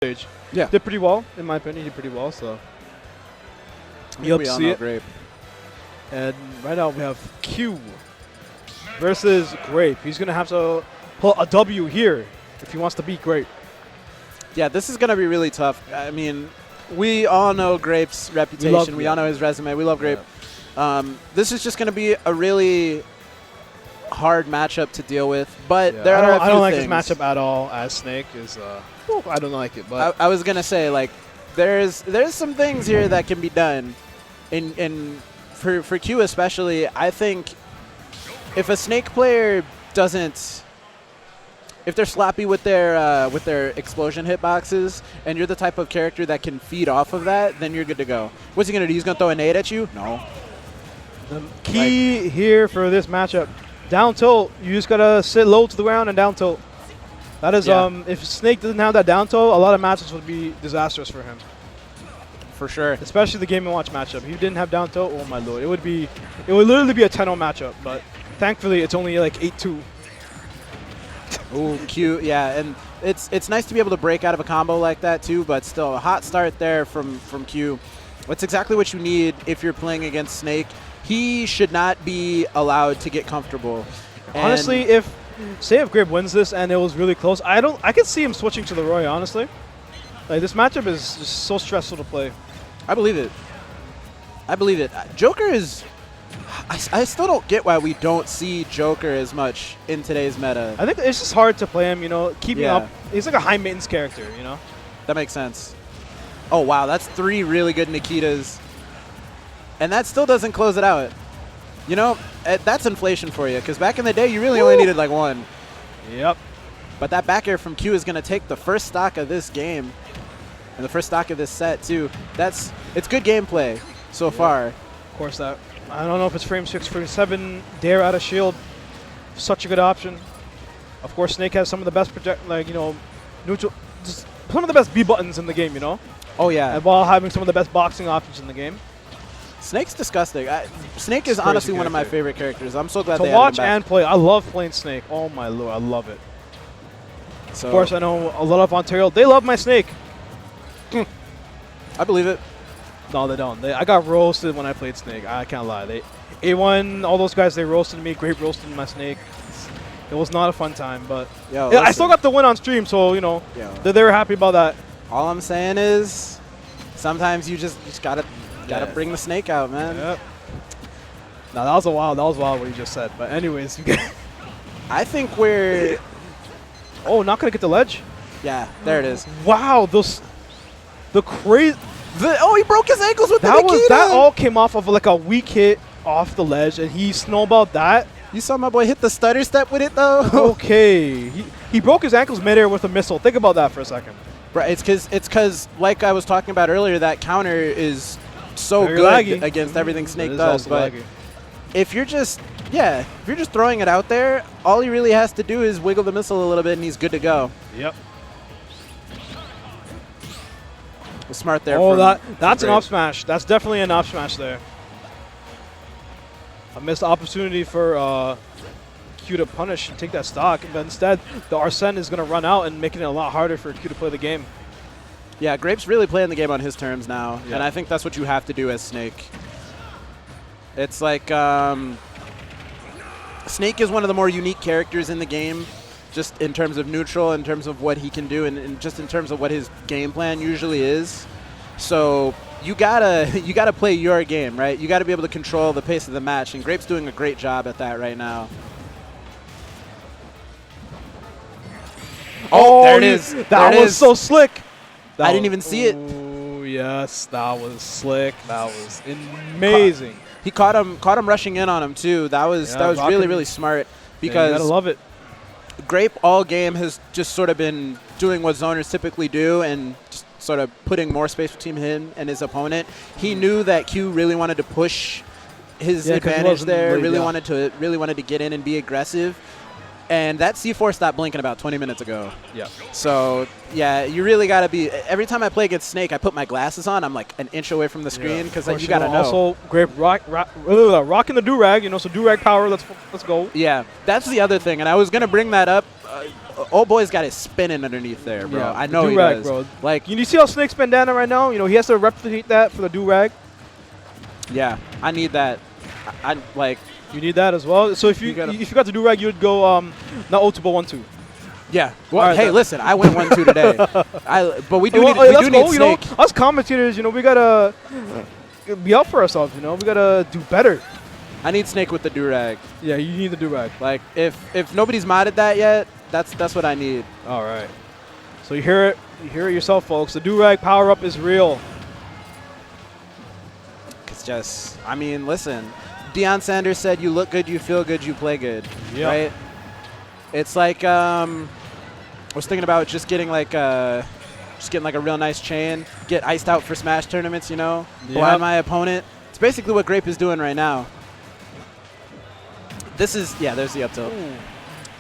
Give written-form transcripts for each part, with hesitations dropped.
stage. Yeah. Did pretty well, in my opinion. He did pretty well, so. You'll see it. Grape. And right now we have Q versus Grape. He's going to have to pull a W here if he wants to beat Grape. Yeah, this is going to be really tough. I mean, we all know Grape's reputation. We all know his resume. We love Grape. Yeah. This is just going to be a really hard matchup to deal with. But there are a few I don't like things. this matchup at all as Snake is I don't like it. But I was going to say, like, there's some things here that can be done. For Q especially, I think if a Snake player doesn't, if they're sloppy with their explosion hitboxes, and you're the type of character that can feed off of that, then you're good to go. What's he gonna do? He's gonna throw a nade at you? No. The key here for this matchup, down tilt. You just gotta sit low to the ground and down tilt. That is, if Snake doesn't have that down tilt, a lot of matches would be disastrous for him. For sure. Especially the Game & Watch matchup. If he didn't have down tilt, oh my lord. It would literally be a 10-0 matchup, but thankfully it's only like 8-2. Ooh, Q, yeah, and it's nice to be able to break out of a combo like that too, but still a hot start there from Q. That's exactly what you need if you're playing against Snake. He should not be allowed to get comfortable. Honestly, if Grape wins this and it was really close, I could see him switching to the Roy, honestly. Like, this matchup is just so stressful to play. I believe it. I believe it. Joker is... I still don't get why we don't see Joker as much in today's meta. I think it's just hard to play him, you know, keeping up. He's like a high-maintenance character, you know? That makes sense. Oh, wow, that's 3 really good Nikitas. And that still doesn't close it out. You know, that's inflation for you, because back in the day, you really only needed like 1. Yep. But that back air from Q is going to take the first stock of this game. And the first stock of this set, too. It's good gameplay so far. Of course, I don't know if it's frame 6, frame 7, dare out of shield. Such a good option. Of course, Snake has some of the best neutral, just some of the best B buttons in the game, you know? Oh, yeah. And while having some of the best boxing options in the game. Snake's disgusting. Snake is honestly one of my favorite characters. I'm so glad to they watch added him back. and play. I love playing Snake. Oh, my lord. I love it. So of course, I know a lot of Ontario. They love my Snake. I believe it. No, they don't. I got roasted when I played Snake. I can't lie. A1, all those guys, they roasted me. Grape roasted my Snake. It was not a fun time, but I still got the win on stream, so, you know, they were happy about that. All I'm saying is sometimes you just gotta bring the Snake out, man. Yep. Now, that was wild what you just said. But anyways, I think we're... Oh, not going to get the ledge? Yeah, there it is. Wow, the crazy... Oh, he broke his ankles with that all came off of like a weak hit off the ledge, and he snowballed that. You saw my boy hit the stutter step with it, though? Okay. He broke his ankles midair with a missile. Think about that for a second. Right, it's because, like I was talking about earlier, that counter is so very good laggy. Against everything Snake does. But if you're just throwing it out there, all he really has to do is wiggle the missile a little bit, and he's good to go. Yep. Smart there. Oh, that's an up smash. That's definitely an up smash there. A missed opportunity for Q to punish and take that stock, but instead the Arsene is going to run out and making it a lot harder for Q to play the game. Yeah, Grape's really playing the game on his terms now, and I think that's what you have to do as Snake. It's like Snake is one of the more unique characters in the game, just in terms of neutral, in terms of what he can do, and just in terms of what his game plan usually is. So you gotta play your game, right? You gotta be able to control the pace of the match, and Grape's doing a great job at that right now. Oh, there it is. That was so slick. I didn't even see it. Oh, yes, that was slick. That was amazing. He caught him rushing in on him too. That was really smart, because you gotta love it. Grape all game has just sort of been doing what zoners typically do and just sort of putting more space between him and his opponent. He knew that Q really wanted to push his advantage there, really wanted to get in and be aggressive. And that C4 stopped blinking about 20 minutes ago. Yeah. So, yeah, you really got to be... Every time I play against Snake, I put my glasses on. I'm like an inch away from the screen because you got to know. Also, Grape rocking the do-rag, you know, so do-rag power, let's go. Yeah, that's the other thing. And I was going to bring that up old boy's got it spinning underneath there, bro. Yeah, I know he do-rag, does. bro. Like, You see how Snake's bandana right now? You know, he has to replicate that for the do-rag. yeah, I need that. I like. You need that as well. So if you got the do-rag, you would go not 0-2 but 1-2. Yeah. Well, All right, hey, listen, I went 1-2 today. But we do need, let's we do go. need You know, Snake. us commentators, you know, we gotta be out for ourselves. You know, we gotta do better. I need Snake with the do-rag. Yeah, you need the do-rag. Like, if nobody's modded that yet, that's what I need. All right. So you hear it yourself, folks. The do-rag power-up is real. It's just, I mean, listen. Deion Sanders said, "You look good, you feel good, you play good." Yeah. Right? It's like I was thinking about just getting like a real nice chain, get iced out for Smash tournaments, you know, blind my opponent. It's basically what Grape is doing right now. This is, yeah, there's the up tilt.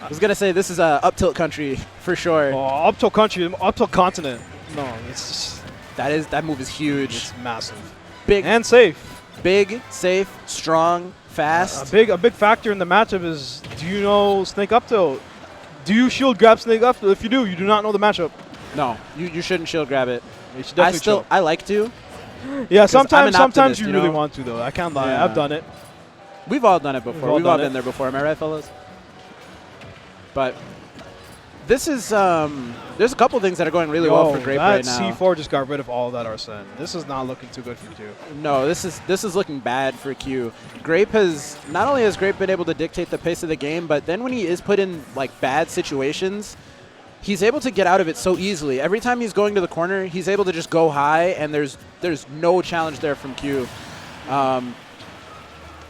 I was gonna say this is up tilt country for sure. Oh, up tilt country, up tilt continent. No, it's just, that move is huge. it's massive. Big And safe. Big, safe, strong, fast. A big factor in the matchup is, do you know Snake up tilt? Do you shield grab Snake up tilt? If you do not know the matchup. No, you shouldn't shield grab it. You should definitely I like to. Yeah, sometimes optimist, you you really know? want to though. I can't lie. Yeah. I've done it. We've all done it before. We've all been there before. Am I right, fellas? But this is there's a couple things that are going really well for Grape right now. C4 just got rid of all that Arsene. This is not looking too good for Q. No, this is looking bad for Q. Grape has not only has Grape been able to dictate the pace of the game, but then when he is put in like bad situations, he's able to get out of it so easily. Every time he's going to the corner, he's able to just go high, and there's no challenge there from Q.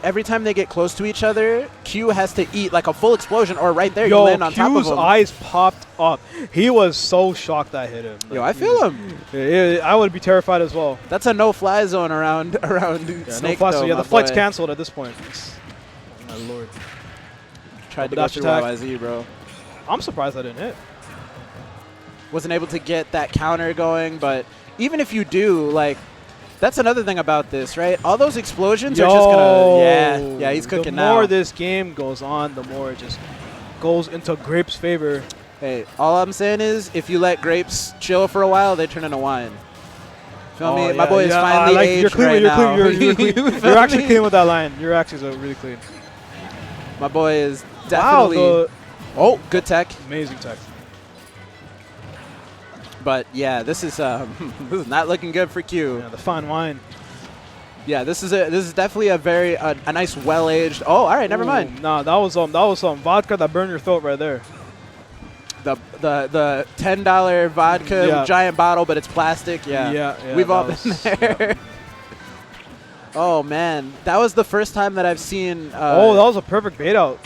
Every time they get close to each other, Q has to eat like a full explosion, or right there, you land on top of him. Q's eyes popped up. He was so shocked I hit him. Yo, I feel him. Yeah, I would be terrified as well. That's a no-fly zone around Snake, no though, yeah, my the flight's boy. canceled at this point. My lord. Tried to go through YYZ, bro. I'm surprised I didn't hit. Wasn't able to get that counter going, but even if you do, like, that's another thing about this, right? All those explosions are just gonna, yeah, he's cooking now. The more this game goes on, the more it just goes into Grape's favor. Hey, all I'm saying is, if you let grapes chill for a while, they turn into wine. Feel me? My boy is finally aged right now. You're clean. You're actually clean with that line. You're actually really clean. My boy is definitely. Wow, oh, good tech. Amazing tech. But yeah, this is not looking good for Q. Yeah, the fine wine. Yeah, this is definitely a nice well-aged. Oh, all right, never mind. Nah, that was some vodka that burned your throat right there. The $10 vodka giant bottle, but it's plastic. Yeah, we've all been there. Oh man, that was the first time that I've seen. That was a perfect bait out.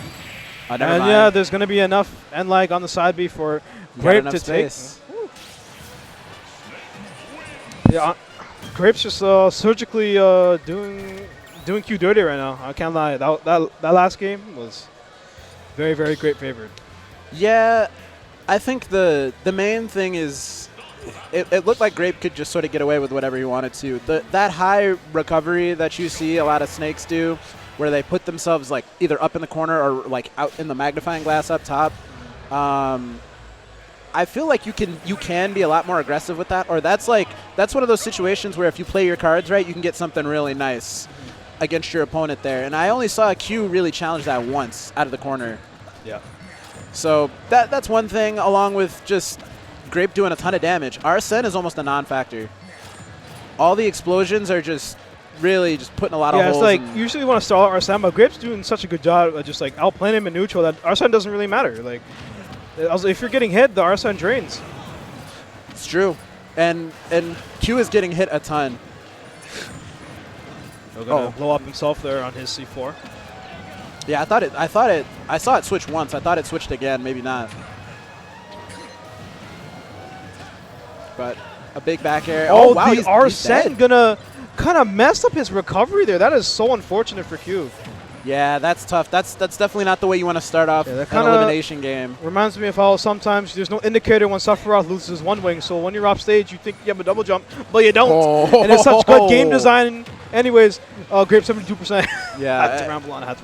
Never and mind. yeah, there's gonna be enough and like on the side B for Grape to space. take. Yeah, Grape's just surgically doing Q dirty right now. I can't lie. That last game was very, very Grape favored. Yeah, I think the main thing is it looked like Grape could just sort of get away with whatever he wanted to. That high recovery that you see a lot of snakes do, where they put themselves like either up in the corner or like out in the magnifying glass up top. I feel like you can be a lot more aggressive with that, or that's one of those situations where if you play your cards right, you can get something really nice against your opponent there. And I only saw Q really challenge that once out of the corner. Yeah. So that's one thing, along with just Grape doing a ton of damage. Arsene is almost a non-factor. All the explosions are just really just putting a lot of holes. Yeah, it's like usually you want to stall out Arsene, but Grape's doing such a good job of just like outplaying him in neutral that Arsene doesn't really matter. Like, if you're getting hit, the Arsene drains. It's true, and Q is getting hit a ton. He's gonna blow up himself there on his C4. Yeah, I saw it switch once. I thought it switched again. Maybe not. But a big back air. Oh, wow, the Arsene gonna kind of mess up his recovery there. That is so unfortunate for Q. Yeah, that's tough. That's definitely not the way you want to start off an elimination game. Reminds me of how sometimes there's no indicator when Sephiroth loses one wing. So when you're off stage, you think you have a double jump, but you don't. Oh. And it's such good game design. Anyways, Grape 72%. Yeah, I had to ramble on.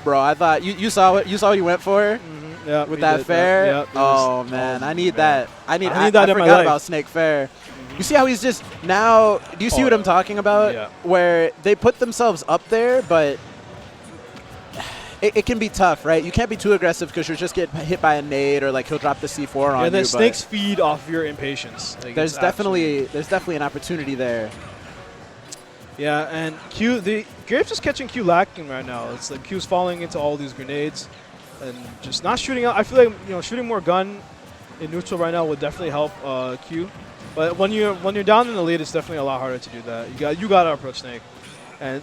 Bro, I thought you saw what you went for. with that fair. Yep, oh man, I need that. I need that. I in my forgot life. about Snake Fair. You see how he's just now? Do you see what I'm talking about? Yeah. Where they put themselves up there, but it can be tough, right? You can't be too aggressive because you'll just get hit by a nade or like he'll drop the C4 on you. And then snakes feed off your impatience. Like there's definitely an opportunity there. Yeah, and Grape's just catching Q lacking right now. It's like Q's falling into all these grenades and just not shooting out. I feel like shooting more gun in neutral right now would definitely help Q. But when you're down in the lead, it's definitely a lot harder to do that. You got to approach Snake, and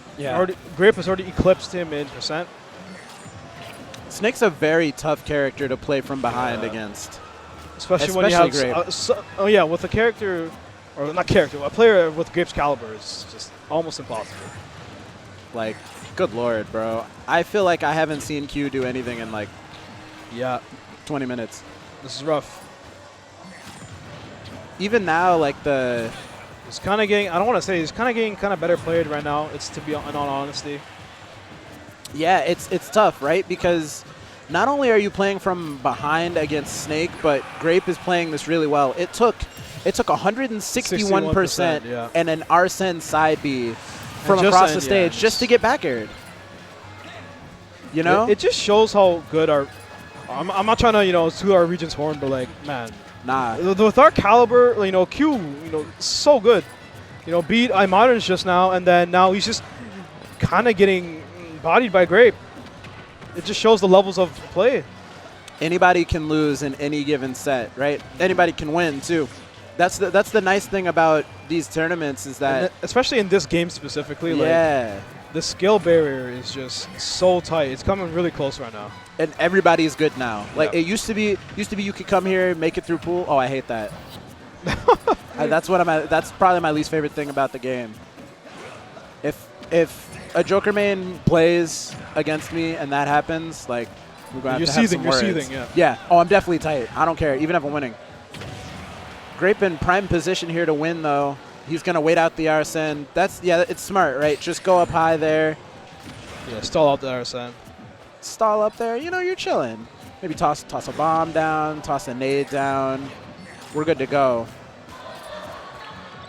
Grape has already eclipsed him in %. Snake's a very tough character to play from behind against. Especially when you have with a character, or not character, a player with Grape's caliber is just almost impossible. Like, good lord, bro. I feel like I haven't seen Q do anything in like 20 minutes. This is rough. Even now, like he's kind of getting, I don't want to say, he's kind of getting better played right now. It's to be in all honesty. Yeah, it's tough, right? Because not only are you playing from behind against Snake, but Grape is playing this really well. It took 161% and an Arsene side B from across the stage just to get back aired. You know? It just shows how good I'm not trying to, toot our region's horn, but like, man. Nah. With our caliber, Q, so good. Beat iModern's just now, and then now he's just kind of getting bodied by Grape. It just shows the levels of play. Anybody can lose in any given set, right? Anybody can win too. That's the nice thing about these tournaments is that, especially in this game specifically, like the skill barrier is just so tight. It's coming really close right now. And everybody's good now. Like it used to be you could come here, make it through pool. Oh, I hate that. That's probably my least favorite thing about the game. If a Joker main plays against me and that happens, like we're going to have some words. You're seething, yeah. Oh, I'm definitely tight. I don't care, even if I'm winning. Grape in prime position here to win, though. He's going to wait out the Arsene. It's smart, right? Just go up high there. Yeah, stall out the Arsene. Stall up there. You're chilling. Maybe toss a bomb down, toss a nade down. We're good to go.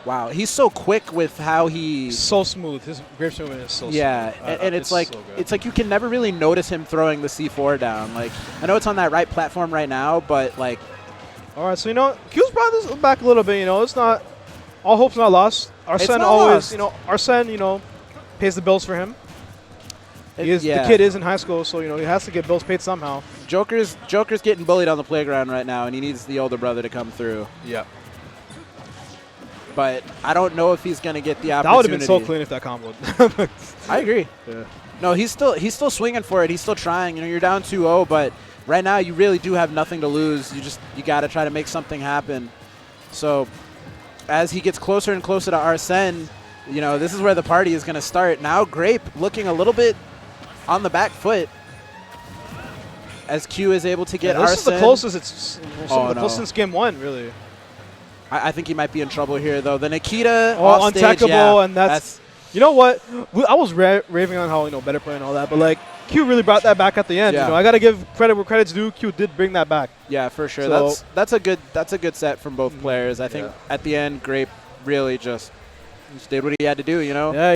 Wow, he's so quick with how so smooth. His Grape's movement is so smooth. And it's like you can never really notice him throwing the C4 down. Like I know it's on that right platform right now, but like. All right, so Q's brought this back a little bit. It's not all hope's not lost. Arsene always, Arsene, pays the bills for him. The kid is in high school, so he has to get bills paid somehow. Joker's getting bullied on the playground right now, and he needs the older brother to come through. Yeah. But I don't know if he's going to get the opportunity. That would have been so clean if that comboed. I agree. Yeah. No, he's still swinging for it. He's still trying. You're down 2-0, but right now you really do have nothing to lose. You got to try to make something happen. So as he gets closer and closer to Arsene, this is where the party is going to start. Now Grape looking a little bit on the back foot as Q is able to get Arsene. This is the closest closest since game 1, really. I think he might be in trouble here, though. The Nikita untechable, and that's you know what? I was raving on how better play and all that, but like Q really brought that back at the end. I got to give credit where credit's due. Q did bring that back. Yeah, for sure. So that's a good set from both players. I think at the end, Grape really just did what he had to do. Yeah.